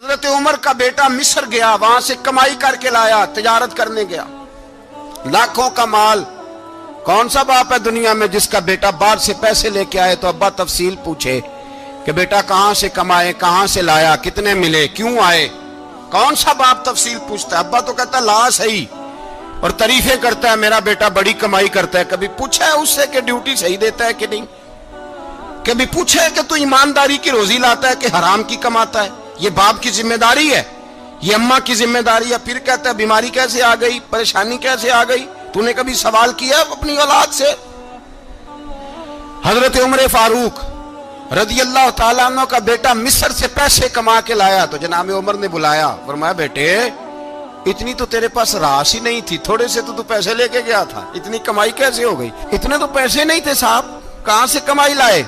حضرت عمر کا بیٹا مصر گیا، وہاں سے کمائی کر کے لایا، تجارت کرنے گیا، لاکھوں کا مال۔ کون سا باپ ہے دنیا میں جس کا بیٹا باہر سے پیسے لے کے آئے تو ابا تفصیل پوچھے کہ بیٹا کہاں سے کمائے، کہاں سے لایا، کتنے ملے، کیوں آئے؟ کون سا باپ تفصیل پوچھتا ہے؟ ابا تو کہتا لا صحیح اور تعریفیں کرتا ہے، میرا بیٹا بڑی کمائی کرتا ہے۔ کبھی پوچھا ہے اس سے کہ ڈیوٹی صحیح دیتا ہے کہ نہیں؟ کبھی پوچھا ہے کہ تو ایمانداری کی روزی لاتا ہے کہ حرام کی کماتا ہے؟ یہ باپ کی ذمہ داری ہے، یہ اماں کی ذمہ داری ہے۔ پھر کہتا ہے بیماری کیسے آ گئی، پریشانی کیسے آ گئی؟ تو نے کبھی سوال کیا اپنی اولاد سے؟ حضرت عمر فاروق رضی اللہ تعالیٰ عنہ کا بیٹا مصر سے پیسے کما کے لایا تو جناب عمر نے بلایا، فرمایا بیٹے اتنی تو تیرے پاس راس ہی نہیں تھی، تھوڑے سے تو پیسے لے کے گیا تھا، اتنی کمائی کیسے ہو گئی؟ اتنے تو پیسے نہیں تھے صاحب، کہاں سے کمائی لائے؟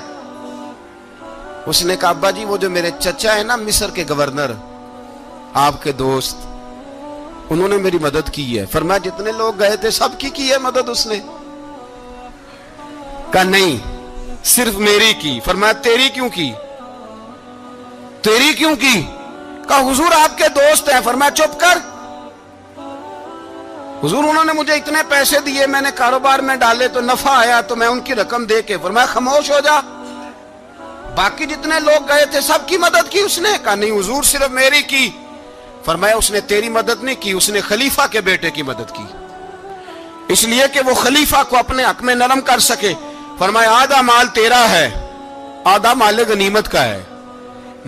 اس نے کہا ابا جی وہ جو میرے چچا ہے نا مصر کے گورنر، آپ کے دوست، انہوں نے میری مدد کی ہے۔ فرمایا جتنے لوگ گئے تھے سب کی ہے مدد اس نے؟ کہا نہیں صرف میری کی۔ فرمایا تیری کیوں کی؟ تیری کیوں کی؟ کہا حضور آپ کے دوست ہیں۔ فرمایا چپ کر، حضور انہوں نے مجھے اتنے پیسے دیے، میں نے کاروبار میں ڈالے تو نفع آیا تو میں ان کی رقم دے کے۔ فرمایا خاموش ہو جا، باقی جتنے لوگ گئے تھے سب کی مدد کی اس نے؟ کہا نہیں حضور صرف میری کی۔ فرمایا اس نے تیری مدد نہیں کی، اس نے خلیفہ کے بیٹے کی مدد کی، اس لیے کہ وہ خلیفہ کو اپنے حق میں نرم کر سکے۔ فرمایا آدھا مال تیرا ہے، آدھا مال غنیمت کا ہے،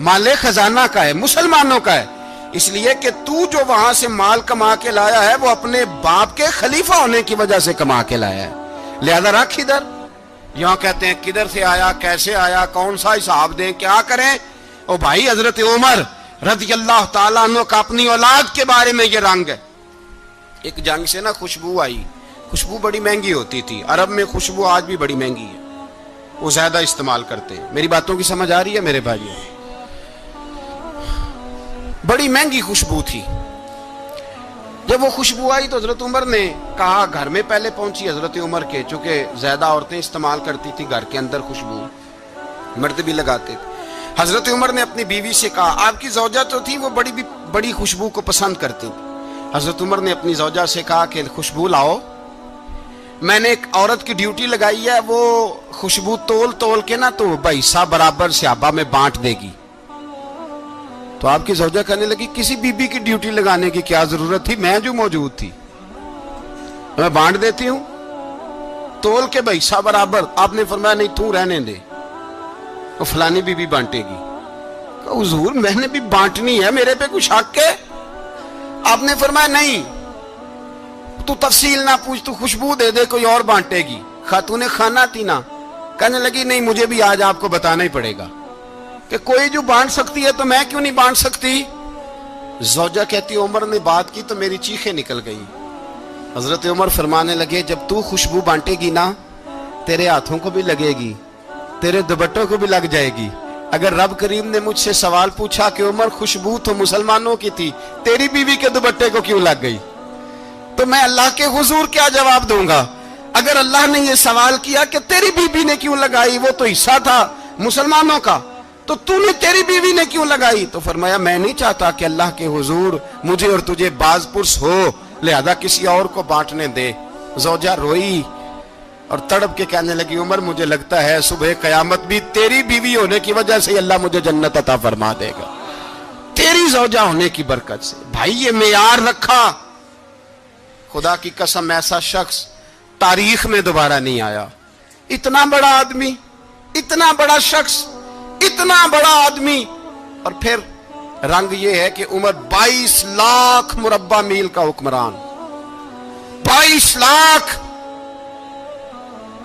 مال خزانہ کا ہے، مسلمانوں کا ہے، اس لیے کہ تو جو وہاں سے مال کما کے لایا ہے وہ اپنے باپ کے خلیفہ ہونے کی وجہ سے کما کے لایا ہے، لہذا رکھ ادھر۔ یہاں کہتے ہیں کدھر سے آیا، کیسے آیا، کون سا حساب دیں، کیا کریں؟ او بھائی حضرت عمر رضی اللہ تعالیٰ عنہ کا اپنی اولاد کے بارے میں یہ رنگ ہے۔ ایک جنگ سے نا خوشبو آئی، خوشبو بڑی مہنگی ہوتی تھی، عرب میں خوشبو آج بھی بڑی مہنگی ہے، وہ زیادہ استعمال کرتے ہیں۔ میری باتوں کی سمجھ آ رہی ہے میرے بھائیوں؟ بڑی مہنگی خوشبو تھی۔ جب وہ خوشبو آئی تو حضرت عمر نے کہا، گھر میں پہلے پہنچی حضرت عمر کے، چونکہ زیادہ عورتیں استعمال کرتی تھی گھر کے اندر خوشبو، مرد بھی لگاتے تھے۔ حضرت عمر نے اپنی بیوی سے کہا، آپ کی زوجہ تو تھی وہ بڑی خوشبو کو پسند کرتی تھی۔ حضرت عمر نے اپنی زوجہ سے کہا کہ خوشبو لاؤ، میں نے ایک عورت کی ڈیوٹی لگائی ہے، وہ خوشبو تول کے نا تو بھائیسا برابر صحابہ میں بانٹ دے گی۔ تو آپ کی زوجہ کہنے لگی کسی بی بی کی ڈیوٹی لگانے کی کیا ضرورت تھی، میں جو موجود تھی میں بانٹ دیتی ہوں تول کے بھائیسا برابر۔ آپ نے فرمایا نہیں تو رہنے دے، وہ فلانی بی بی بانٹے گی۔ کہا حضور میں نے بھی بانٹنی ہے، میرے پہ کچھ شک ہے؟ آپ نے فرمایا نہیں تو تفصیل نہ پوچھ، تو خوشبو دے دے، کوئی اور بانٹے گی۔ خاتون خانہ تھی نا، کہنے لگی نہیں مجھے بھی آج آپ کو بتانا ہی پڑے گا کہ کوئی جو بانٹ سکتی ہے تو میں کیوں نہیں بانٹ سکتی؟ زوجہ کہتی عمر نے بات کی تو میری چیخیں نکل گئی۔ حضرت عمر فرمانے لگے جب تو خوشبو بانٹے گی نا تیرے ہاتھوں کو بھی لگے گی، تیرے دوپٹوں کو بھی لگ جائے گی۔ اگر رب کریم نے مجھ سے سوال پوچھا کہ عمر خوشبو تو مسلمانوں کی تھی، تیری بیوی کے دوپٹے کو کیوں لگ گئی، تو میں اللہ کے حضور کیا جواب دوں گا؟ اگر اللہ نے یہ سوال کیا کہ تیری بیوی نے کیوں لگائی، وہ تو حصہ تھا مسلمانوں کا، تو نے تیری بیوی نے کیوں لگائی؟ تو فرمایا میں نہیں چاہتا کہ اللہ کے حضور مجھے اور تجھے باز پرس ہو، لہذا کسی اور کو بانٹنے دے۔ زوجہ روئی اور تڑپ کے کہنے لگی عمر مجھے لگتا ہے صبح قیامت بھی تیری بیوی ہونے کی وجہ سے اللہ مجھے جنت عطا فرما دے گا، تیری زوجہ ہونے کی برکت سے۔ بھائی یہ معیار رکھا، خدا کی قسم ایسا شخص تاریخ میں دوبارہ نہیں آیا۔ اتنا بڑا آدمی، اتنا بڑا شخص، اتنا بڑا آدمی، اور پھر رنگ یہ ہے کہ عمر 22 لاکھ مربع میل کا حکمران، 22 لاکھ،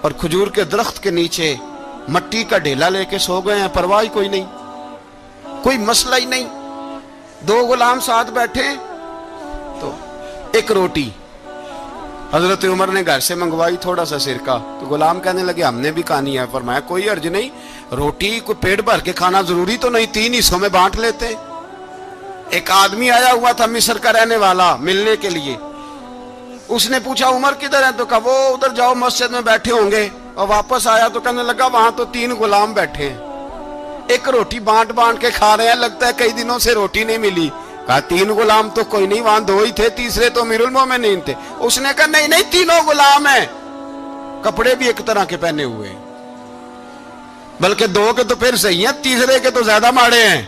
اور کھجور کے درخت کے نیچے مٹی کا ڈھیلا لے کے سو گئے ہیں، پرواہ کوئی نہیں، کوئی مسئلہ ہی نہیں۔ دو غلام ساتھ بیٹھے تو ایک روٹی حضرت عمر نے گھر سے منگوائی، تھوڑا سا سرکہ، تو غلام کہنے لگے ہم نے بھی کھانی ہے۔ فرمایا کوئی حرج نہیں، روٹی کو پیٹ بھر کے کھانا ضروری تو نہیں، 3 حصوں میں بانٹ لیتے۔ ایک آدمی آیا ہوا تھا مصر کا رہنے والا ملنے کے لیے، اس نے پوچھا عمر کدھر ہے، تو کہا وہ ادھر جاؤ مسجد میں بیٹھے ہوں گے، اور واپس آیا تو کہنے لگا وہاں تو 3 غلام بیٹھے ہیں۔ ایک روٹی بانٹ بانٹ کے کھا رہے ہیں, لگتا ہے کئی دنوں سے روٹی نہیں ملی. کہا 3 غلام تو کوئی نہیں, وہاں 2 ہی تھے, تیسرے تو امیر المومنین تھے. اس نے کہا نہیں نہیں, 3 غلام ہیں, کپڑے بھی ایک طرح کے پہنے ہوئے ہیں, بلکہ 2 کے تو پھر صحیح ہیں, تیسرے کے تو زیادہ ماڑے ہیں.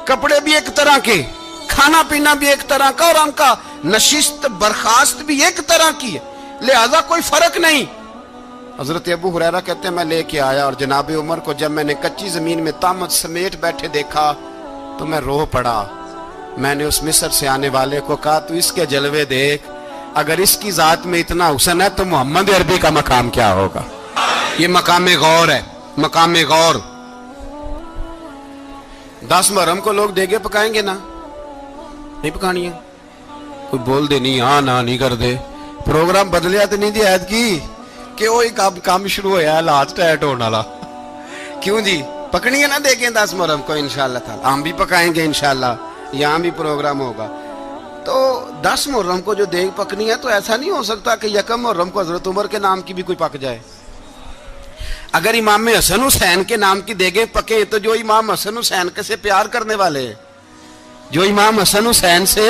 کپڑے بھی ایک طرح کے, کھانا پینا بھی ایک طرح کا, اور ان کا نشست برخاست بھی ایک طرح کی ہے, لہذا کوئی فرق نہیں. حضرت ابو ہریرہ کہتے ہیں میں لے کے آیا, اور جناب عمر کو جب میں نے کچی زمین میں تامت سمیٹ بیٹھے دیکھا تو میں رو پڑا. میں نے اس مصر سے آنے والے کو کہا تو اس کے جلوے دیکھ, اگر اس کی ذات میں اتنا حسن ہے تو محمد عربی کا مقام کیا ہوگا. یہ مقام غور ہے, مقام غور. 10 محرم کو لوگ دیگے پکائیں گے نا, نہیں پکانی ہے, کوئی بول دے نہیں, ہاں نہ نہیں کر دے, پروگرام بدلیا تو نہیں دی عید کی کہ وہی کام شروع ہوا ہے لات ٹائٹ ہونے والا. کیوں جی, پکنی ہے نا دیکھیں 10 محرم کو انشاءاللہ تعالی, ہم بھی پکائیں گے انشاءاللہ, یہاں بھی پروگرام ہوگا. تو 10 محرم کو جو دیگ پکنی ہے تو ایسا نہیں ہو سکتا کہ 1 محرم کو حضرت عمر کے نام کی بھی کوئی پک جائے. اگر امام حسن حسین کے نام کی دیگیں پکیں تو جو امام حسن حسین سے پیار کرنے والے ہیں, جو امام حسن حسین سے,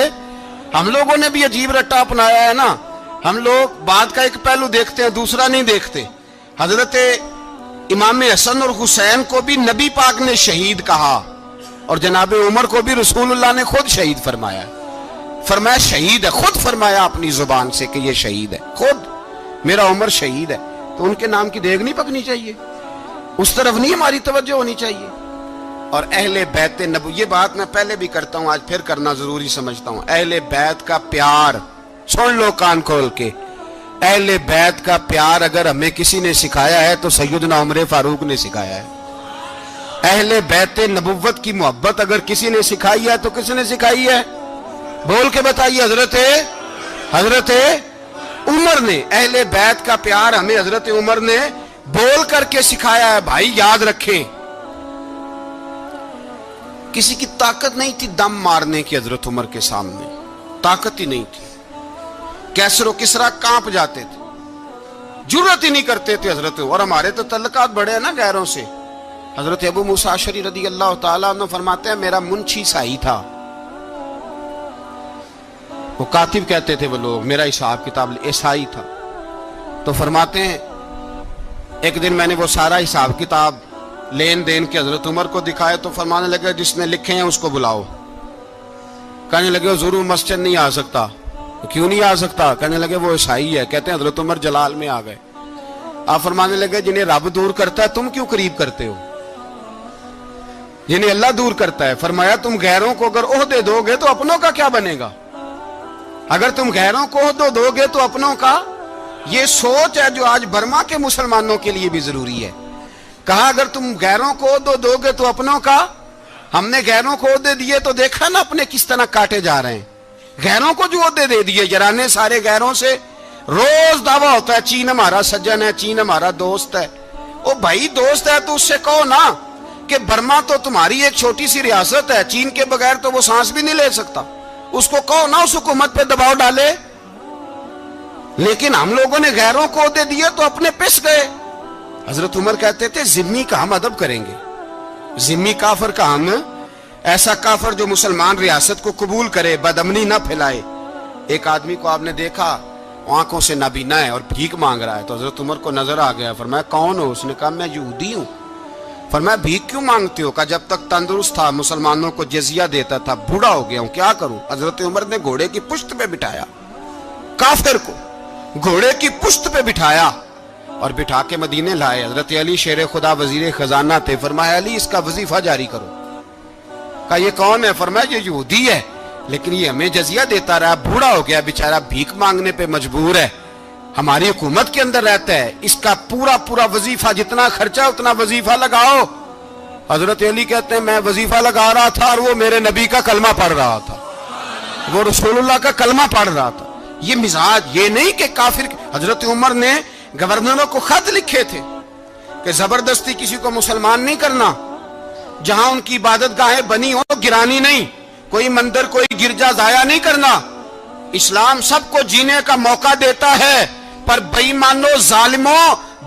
ہم لوگوں نے بھی عجیب رٹا اپنایا ہے نا, ہم لوگ بات کا ایک پہلو دیکھتے ہیں دوسرا نہیں دیکھتے. حضرت امام حسن اور حسین کو بھی نبی پاک نے شہید کہا, اور جناب عمر کو بھی رسول اللہ نے خود شہید فرمایا. فرمایا شہید ہے, خود فرمایا اپنی زبان سے کہ یہ شہید ہے, خود میرا عمر شہید ہے. تو ان کے نام کی دیگ نہیں پکنی چاہیے, اس طرف نہیں ہماری توجہ ہونی چاہیے. اور اہل بیت نبو, یہ بات میں پہلے بھی کرتا ہوں, آج پھر کرنا ضروری سمجھتا ہوں. اہل بیت کا پیار, سن لو کان کھول کے, اہل بیت کا پیار اگر ہمیں کسی نے سکھایا ہے تو سیدنا عمر فاروق نے سکھایا ہے. اہل بیت نبوت کی محبت اگر کسی نے سکھائی ہے تو کس نے سکھائی ہے, بول کے بتائیے. حضرت عمر نے. اہل بیت کا پیار ہمیں حضرت عمر نے بول کر کے سکھایا ہے. بھائی یاد رکھیں, کسی کی طاقت نہیں تھی دم مارنے کی حضرت عمر کے سامنے, طاقت ہی نہیں تھی. کیسر و کسرا کانپ جاتے تھے, جرت ہی نہیں کرتے تھے حضرت. اور ہمارے تو تعلقات بڑے ہیں نا غیروں سے. حضرت ابو موسیٰ اشعری رضی اللہ تعالیٰ عنہ فرماتے ہیں میرا منشی سائی تھا, وہ کاتب کہتے تھے وہ لوگ, میرا حساب کتاب عیسائی تھا. تو فرماتے ہیں ایک دن میں نے وہ سارا حساب کتاب لین دین کے حضرت عمر کو دکھائے تو فرمانے لگے جس نے لکھے ہیں اس کو بلاؤ. کہنے لگے حضور مسجد نہیں آ سکتا. کیوں نہیں آ سکتا؟ کہنے لگے وہ عیسائی ہے. کہتے ہیں حضرت عمر جلال میں آ گئے. آپ فرمانے لگے جنہیں رب دور کرتا ہے تم کیوں قریب کرتے ہو, جنہیں اللہ دور کرتا ہے. فرمایا تم غیروں کو اگر عہدے دو گے تو اپنوں کا کیا بنے گا, اگر تم غیروں کو عہدے دو گے تو اپنوں کا. یہ سوچ ہے جو آج برما کے مسلمانوں کے لیے بھی ضروری ہے. کہا اگر تم غیروں کو عہدے دو گے تو اپنوں کا. ہم نے غیروں کو عہدے دیے تو دیکھا نا اپنے کس طرح کاٹے جا رہے ہیں. غیروں کو جو عہدے دے دیے جرانے سارے غیروں سے, روز دعویٰ ہوتا ہے چین ہمارا سجن ہے, چین ہمارا دوست ہے. او بھائی دوست ہے تو اس سے کہو نا کہ برما تو تمہاری ایک چھوٹی سی ریاست ہے, چین کے بغیر تو وہ سانس بھی نہیں لے سکتا. اس کو کہو نا اس حکومت پہ دباؤ ڈالے. لیکن ہم لوگوں نے غیروں کو عہدے دیے تو اپنے پس گئے. حضرت عمر کہتے تھے ذمی کا ہم ادب کریں گے, ذمی کافر کا ہم, ایسا کافر جو مسلمان ریاست کو قبول کرے, بدامنی نہ پھیلائے. ایک آدمی کو آپ نے دیکھا آنکھوں سے نابینا ہے اور بھیک مانگ رہا ہے, تو حضرت عمر کو نظر آ گیا. فرمایا کون ہو؟ اس نے کہا میں یہودی ہوں. فرمایا بھیک کیوں مانگتے ہو؟ کہا جب تک تندرست تھا مسلمانوں کو جزیہ دیتا تھا, بوڑھا ہو گیا ہوں کیا کروں. حضرت عمر نے گھوڑے کی پشت پہ بٹھایا, کافر کو گھوڑے کی پشت پہ بٹھایا اور بٹھا کے مدینے لائے. حضرت علی شیر خدا وزیر خزانہ تھے. فرمایا علی اس کا وظیفہ جاری کرو. کہا یہ کون ہے؟ فرمایا یہ یہودی ہے لیکن یہ ہمیں جزیہ دیتا رہا, بوڑھا ہو گیا بیچارہ, بھیک مانگنے پہ مجبور ہے, ہماری حکومت کے اندر رہتا ہے, اس کا پورا وظیفہ جتنا خرچہ اتنا وظیفہ لگاؤ. حضرت علی کہتے ہیں میں وظیفہ لگا رہا تھا اور وہ میرے نبی کا کلمہ پڑھ رہا تھا, وہ رسول اللہ کا کلمہ پڑھ رہا تھا. یہ مزاج, یہ نہیں کہ کافر. حضرت عمر نے گورنروں کو خط لکھے تھے کہ زبردستی کسی کو مسلمان نہیں کرنا, جہاں ان کی عبادت گاہیں بنی ہو گرانی نہیں, کوئی مندر کوئی گرجا ضائع نہیں کرنا. اسلام سب کو جینے کا موقع دیتا ہے, پر بے ایمانو ظالموں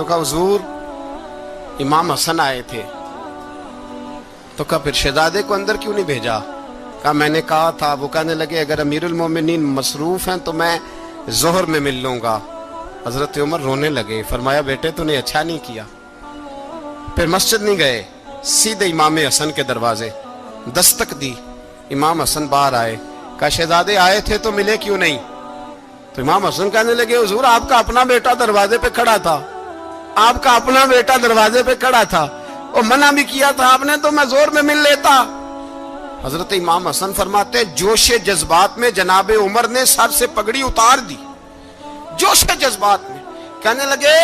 تو کہا حضور امام حسن آئے تھے. تو کہا پھر شہزادے کو اندر کیوں نہیں بھیجا؟ کہا میں نے کہا تھا. وہ کہنے لگے اگر امیر المومنین مصروف ہیں تو میں ظہر میں مل لوں گا. حضرت عمر رونے لگے. فرمایا بیٹے تو نے اچھا نہیں کیا. پھر مسجد نہیں گئے, سیدھے امام حسن کے دروازے دستک دی. امام حسن باہر آئے. کہا شہزادے آئے تھے تو ملے کیوں نہیں؟ تو امام حسن کہنے لگے حضور آپ کا اپنا بیٹا دروازے پہ کھڑا تھا, آپ کا اپنا بیٹا دروازے پہ کھڑا تھا, اور منع بھی کیا تھا آپ نے تو میں زور میں مل لیتا. حضرت امام حسن فرماتے جوش جذبات میں جناب عمر نے سر سے پگڑی اتار دی. جوش جذبات میں کہنے لگے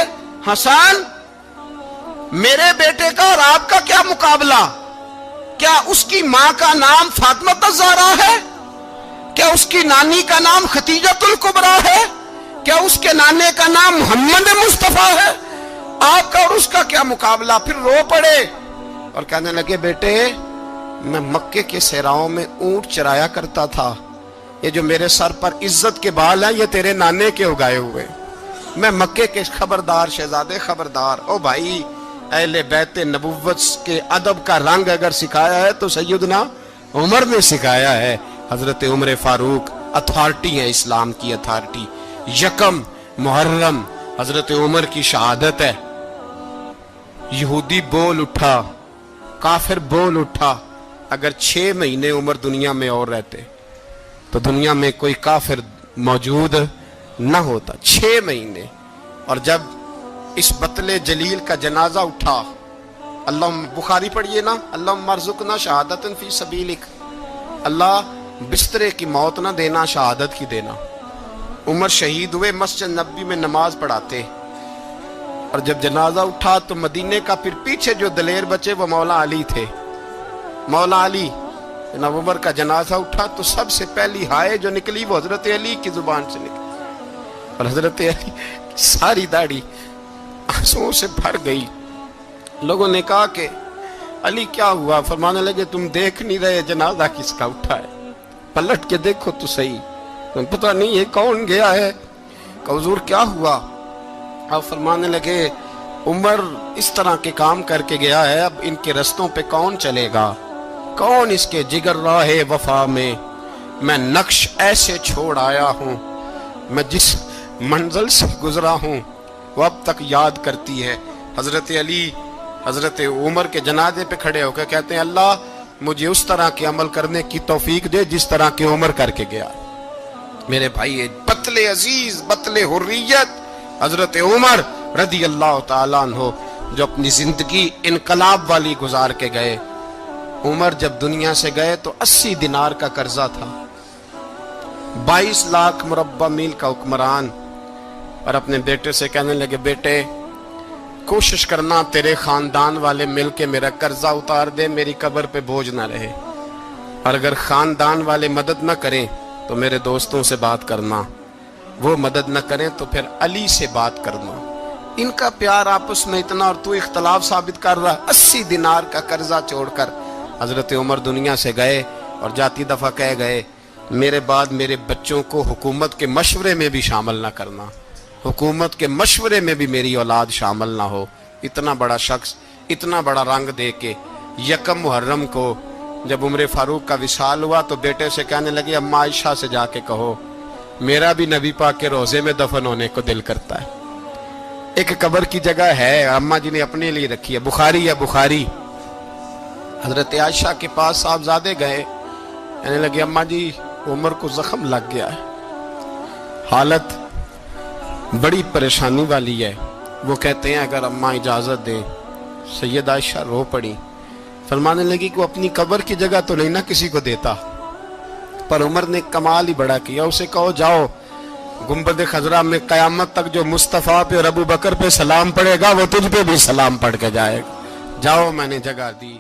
حسن میرے بیٹے کا اور آپ کا کیا مقابلہ؟ کیا اس کی ماں کا نام فاطمہ الزہرا ہے؟ کیا اس کی نانی کا نام خدیجۃ الکبریٰ ہے؟ کیا اس کے نانے کا نام محمد مصطفیٰ ہے؟ آپ کا اور اس کا کیا مقابلہ؟ پھر رو پڑے اور کہنے لگے بیٹے میں مکے کے صحراؤں میں اونٹ چرایا کرتا تھا, یہ جو میرے سر پر عزت کے بال ہیں یہ تیرے نانے کے اگائے ہوئے. میں مکے کے خبردار شہزادے خبردار. او بھائی اہل بیت نبوت کے ادب کا رنگ اگر سکھایا ہے تو سیدنا عمر نے سکھایا ہے. حضرت عمر فاروق اتھارٹی ہے, اسلام کی اتھارٹی. یکم محرم حضرت عمر کی شہادت ہے. یہودی بول اٹھا, کافر بول اٹھا. اگر 6 مہینے عمر دنیا میں اور رہتے تو دنیا میں کوئی کافر موجود نہ ہوتا. 6 مہینے. اور جب اس بطل جلیل کا جنازہ اٹھا, اللہ بخاری پڑھیے نا, اللہم ارزقنا شہادت فی سبیلک, اللہ بسترے کی موت نہ دینا, شہادت کی دینا. عمر شہید ہوئے, مسجد نبی میں نماز پڑھاتے, اور جب جنازہ اٹھا تو مدینے کا پھر پیچھے جو دلیر بچے وہ مولا علی تھے. مولا علی جناب عمر کا جنازہ اٹھا تو سب سے پہلی ہائے جو نکلی وہ حضرت علی کی زبان سے نکلی, اور حضرت علی ساری داڑھی آنسوؤں سے بھر گئی. لوگوں نے کہا کہ علی کیا ہوا؟ فرمانے لگے تم دیکھ نہیں رہے جنازہ کس کا اٹھا ہے, پلٹ کے دیکھو تو صحیح, تم پتہ نہیں یہ کون گیا ہے. کہ حضور کیا ہوا؟ آپ فرمانے لگے عمر اس طرح کے کام کر کے گیا ہے, اب ان کے رستوں پہ کون چلے گا؟ کون اس کے جگر راہ وفا میں؟ میں نقش ایسے چھوڑ آیا ہوں, میں جس منزل سے گزرا ہوں وہ اب تک یاد کرتی ہے. حضرت علی حضرت عمر کے جنازے پہ کھڑے ہو کے کہتے ہیں اللہ مجھے اس طرح کے عمل کرنے کی توفیق دے جس طرح کے عمر کر کے گیا. میرے بھائی بطل عزیز, بطل حریت حضرت عمر رضی اللہ تعالیٰ عنہ جو اپنی زندگی انقلاب والی گزار کے گئے. عمر جب دنیا سے گئے تو 80 دینار کا قرضہ تھا, 22 لاکھ مربع میل کا حکمران, اور اپنے بیٹے سے کہنے لگے بیٹے کوشش کرنا تیرے خاندان والے مل کے میرا قرضہ اتار دے, میری قبر پہ بوجھ نہ رہے, اور اگر خاندان والے مدد نہ کریں تو میرے دوستوں سے بات کرنا, وہ مدد نہ کریں تو پھر علی سے بات کرنا. ان کا پیار آپس میں اتنا, اور تو اختلاف ثابت کر رہا. 80 دینار کا قرضہ چھوڑ کر حضرت عمر دنیا سے گئے, اور جاتی دفعہ کہہ گئے میرے بعد میرے بچوں کو حکومت کے مشورے میں بھی شامل نہ کرنا, حکومت کے مشورے میں بھی میری اولاد شامل نہ ہو. اتنا بڑا شخص اتنا بڑا رنگ دے کے یکم محرم کو جب عمر فاروق کا وصال ہوا تو بیٹے سے کہنے لگے اماں عائشہ سے جا کے کہو میرا بھی نبی پاک کے روزے میں دفن ہونے کو دل کرتا ہے. ایک قبر کی جگہ ہے اماں جی نے اپنے لیے رکھی ہے, بخاری ہے بخاری. حضرت عائشہ کے پاس صاحبزادے گئے, کہنے لگے اماں جی عمر کو زخم لگ گیا ہے, حالت بڑی پریشانی والی ہے. وہ کہتے ہیں اگر اماں اجازت دیں. سید عائشہ رو پڑی, فرمانے لگی کہ وہ اپنی قبر کی جگہ تو نہیں نہ کسی کو دیتا, پر عمر نے کمال ہی بڑا کیا, اسے کہو جاؤ گنبد خضرا میں قیامت تک جو مصطفیٰ پہ اور ابو بکر پہ سلام پڑے گا وہ تجھ پہ بھی سلام پڑھ کے جائے گا, جاؤ میں نے جگہ دی.